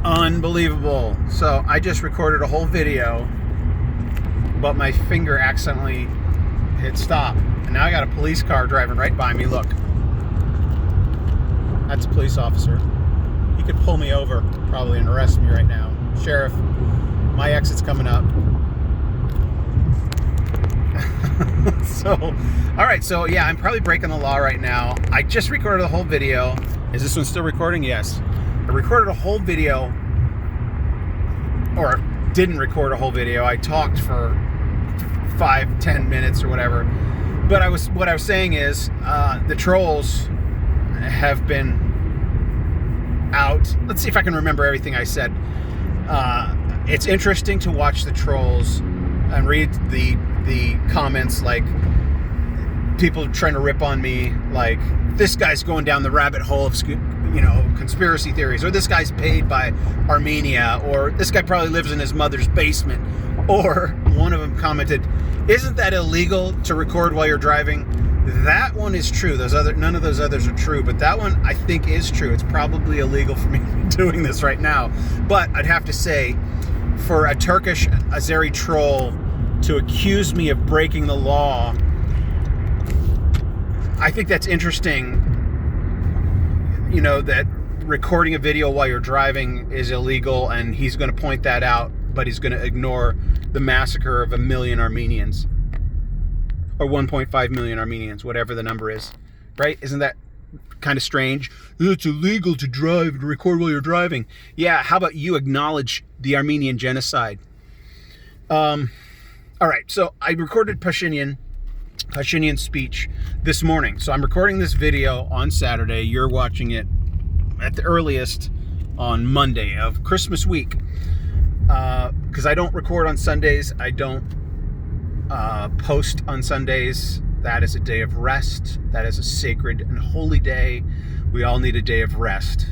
Unbelievable. So I just recorded a whole video, but my finger accidentally hit stop. And now I got a police car driving right by me. Look. That's a police officer. He could pull me over probably and arrest me right now. Sheriff, my exit's coming up. So, all right. So yeah, I'm probably breaking the law right now. I just recorded the whole video. Is this one still recording? Yes. I recorded a whole video, or didn't record a whole video. I talked for 5-10 minutes or whatever. But what I was saying is the trolls have been out. Let's see if I can remember everything I said. It's interesting to watch the trolls and read the comments, like people trying to rip on me, like this guy's going down the rabbit hole of conspiracy theories, or this guy's paid by Armenia, or this guy probably lives in his mother's basement, or one of them commented, isn't that illegal to record while you're driving? That one is true. None of those others are true, but that one I think is true. It's probably illegal for me doing this right now. But I'd have to say, for a Turkish Azeri troll to accuse me of breaking the law, I think that's interesting. That recording a video while you're driving is illegal, and he's going to point that out, but he's going to ignore the massacre of 1 million Armenians. Or 1.5 million Armenians, whatever the number is, right? Isn't that kind of strange? It's illegal to drive and record while you're driving. Yeah, how about you acknowledge the Armenian genocide? All right, so I recorded Pashinyan's speech this morning. So I'm recording this video on Saturday. You're watching it at the earliest on Monday of Christmas week. Because I don't record on Sundays. I don't post on Sundays. That is a day of rest. That is a sacred and holy day. We all need a day of rest.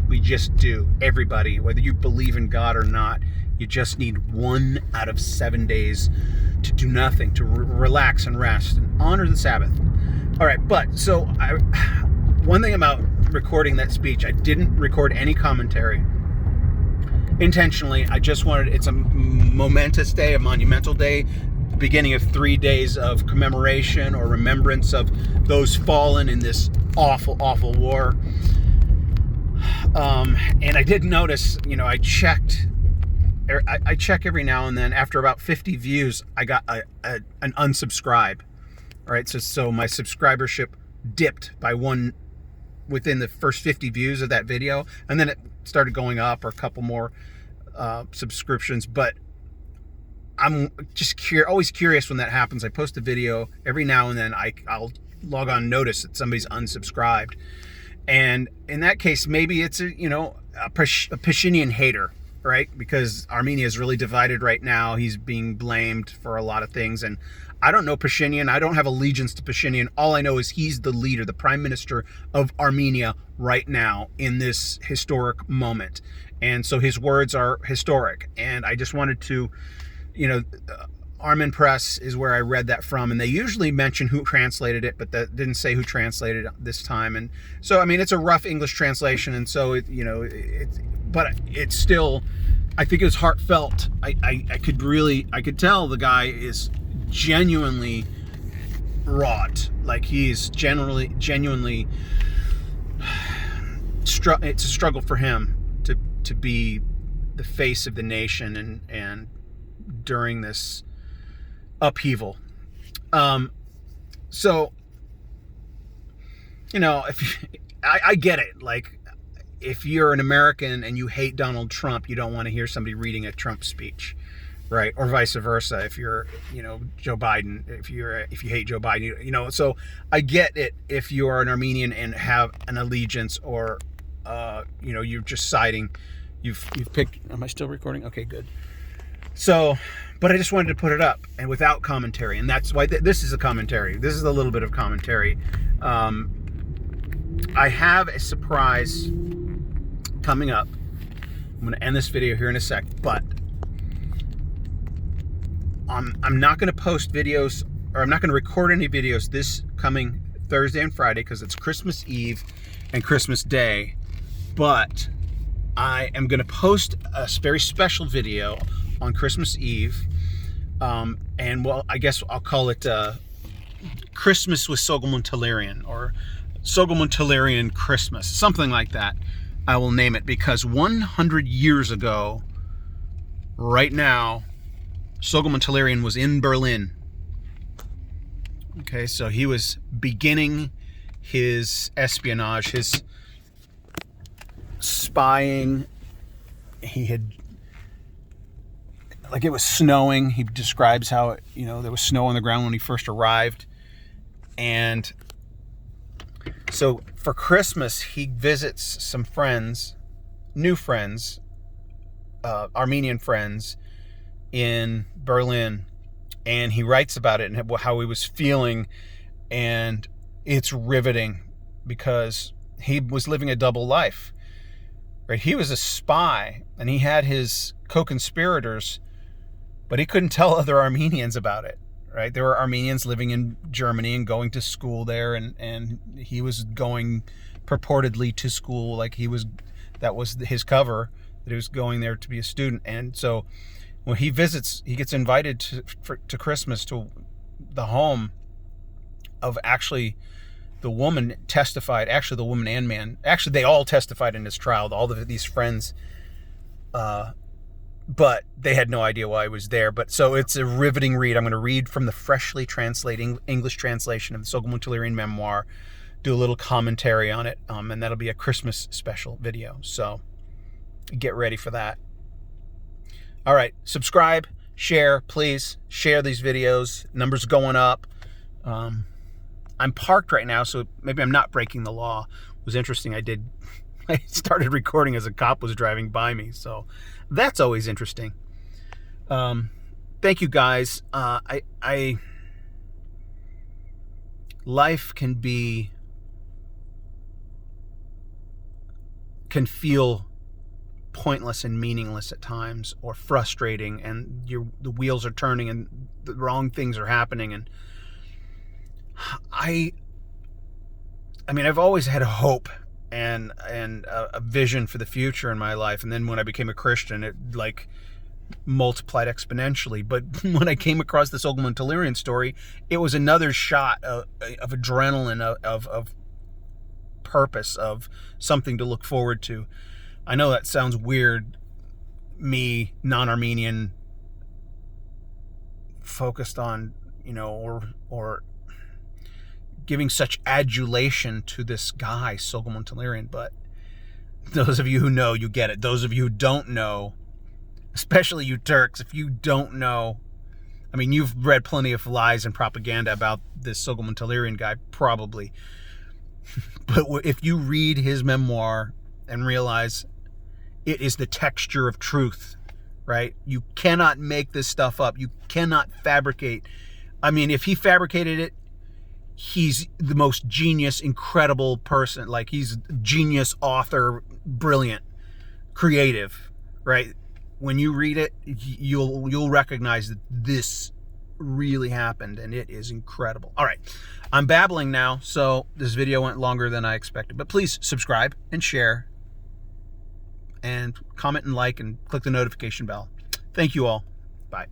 We just do. Everybody, whether you believe in God or not, you just need 1 out of 7 days to do nothing, to relax and rest and honor the Sabbath. All right, but so one thing about recording that speech, I didn't record any commentary intentionally. I just wanted, it's a momentous day, a monumental day, beginning of 3 days of commemoration or remembrance of those fallen in this awful, awful war. And I did notice, I checked. I check every now and then. After about 50 views, I got an unsubscribe. All right, so my subscribership dipped by 1 within the first 50 views of that video, and then it started going up, or a couple more subscriptions. But I'm just always curious when that happens. I post a video every now and then. I'll log on, notice that somebody's unsubscribed, and in that case, maybe it's a Pashinyan hater. Right? Because Armenia is really divided right now. He's being blamed for a lot of things. And I don't know Pashinyan. I don't have allegiance to Pashinyan. All I know is he's the leader, the prime minister of Armenia right now in this historic moment. And so his words are historic. And I just wanted to, Armen Press is where I read that from. And they usually mention who translated it, but that didn't say who translated it this time. And so, it's a rough English translation. And so, but it's still, I think it was heartfelt. I could tell the guy is genuinely wrought. Like he's genuinely it's a struggle for him to be the face of the nation and during this upheaval. So, if I get it, like, if you're an American and you hate Donald Trump, you don't want to hear somebody reading a Trump speech, right? Or vice versa. If you're, Joe Biden, if you hate Joe Biden, so I get it if you're an Armenian and have an allegiance, or, you're just siding. You've picked. Am I still recording? Okay, good. So, but I just wanted to put it up and without commentary, and that's why this is a commentary. This is a little bit of commentary. I have a surprise coming up. I'm going to end this video here in a sec, but I'm not going to post videos, or I'm not going to record any videos this coming Thursday and Friday because it's Christmas Eve and Christmas Day. But I am going to post a very special video on Christmas Eve. And well, I guess I'll call it Christmas with Soghomon Tehlirian, or Soghomon Tehlirian Christmas, something like that. I will name it, because 100 years ago, right now, Soghomon Tehlirian was in Berlin. Okay, so he was beginning his espionage, his spying. He had, like, it was snowing. He describes how, there was snow on the ground when he first arrived. And so for Christmas, he visits some friends, new friends, Armenian friends in Berlin. And he writes about it and how he was feeling. And it's riveting, because he was living a double life. Right? He was a spy, and he had his co-conspirators, but he couldn't tell other Armenians about it. Right? There were Armenians living in Germany and going to school there, and he was going purportedly to school, like that was his cover, that he was going there to be a student. And so when he visits, he gets invited to Christmas to the home of, actually, the woman testified, actually the woman and man, actually they all testified in his trial, all of these friends, but they had no idea why he was there. But so it's a riveting read. I'm going to read from the freshly translating English translation of the Soghomon Tehlirian memoir, do a little commentary on it, and that'll be a Christmas special video. So get ready for that. All right, subscribe, share, please share these videos. Numbers going up. I'm parked right now, so maybe I'm not breaking the law. It was interesting. I started recording as a cop was driving by me, so that's always interesting. Thank you, guys. Life can feel pointless and meaningless at times, or frustrating, and the wheels are turning and the wrong things are happening. And I mean, I've always had a hope and a vision for the future in my life. And then when I became a Christian, it like multiplied exponentially. But when I came across this Soghomon Tehlirian story, it was another shot of adrenaline, of purpose, of something to look forward to. I know that sounds weird, me, non-Armenian, focused on, or giving such adulation to this guy, Soghomon Tehlirian, but those of you who know, you get it. Those of you who don't know, especially you Turks, if you don't know, I mean, you've read plenty of lies and propaganda about this Soghomon Tehlirian guy, probably. But if you read his memoir and realize it is the texture of truth, right? You cannot make this stuff up. You cannot fabricate. I mean, if he fabricated it, he's the most genius, incredible person. Like, he's genius, author, brilliant, creative, right? When you read it, you'll recognize that this really happened, and it is incredible. All right, I'm babbling now, so this video went longer than I expected. But please subscribe and share, and comment and like, and click the notification bell. Thank you all. Bye.